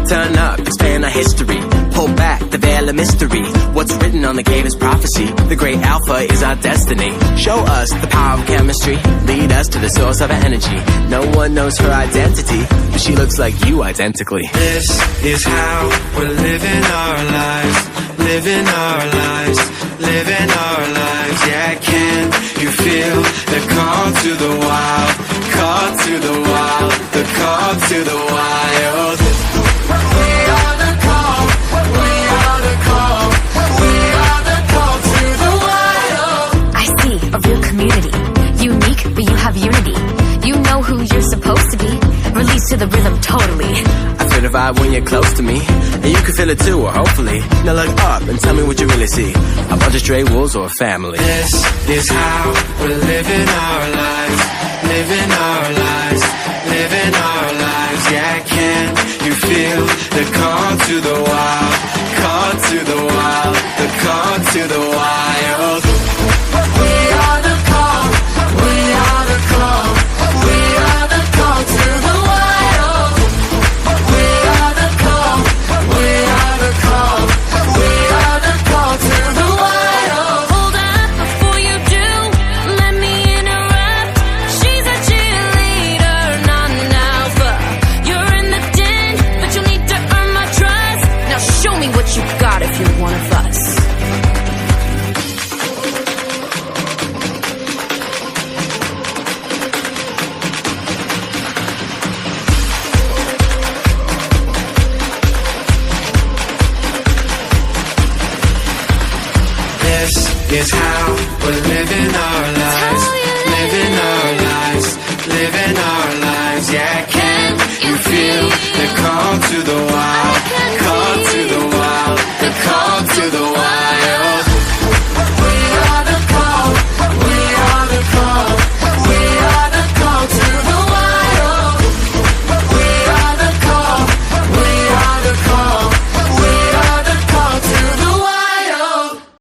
Turn up, expand our history. Pull back the veil of mystery. What's written on the cave is prophecy. The great alpha is our destiny. Show us the power of chemistry. Lead us to the source of our energy. No one knows her identity, but she looks like you identically. This is how we're living our lives. Living our lives. Living our lives. Yeah, can you feel the call to the wild? Call to the wild. The call to the wild. We are the call. We are the call. We are the call to the wild. I see a real community. Unique, but you have unity. You know who you're supposed to be. Release to the rhythm totally. I feel the vibe when you're close to me, and you can feel it too, or hopefully. Now look up and tell me what you really see. A bunch of stray wolves or a family. This is how we're living our lives. Living our lives. Living our lives. Yeah, can you feel the call to the wild? Call to the wild. The call to the wild. We are the call. We are the call. We are the call to the wild. We are the call. We are the call. We are the call to the wild. Hold up before you do. Let me interrupt. She's a cheerleader, not an alpha. You're in the den, but you need to earn my trust. Now show me what you got if you're one of us. This is how we're living our lives.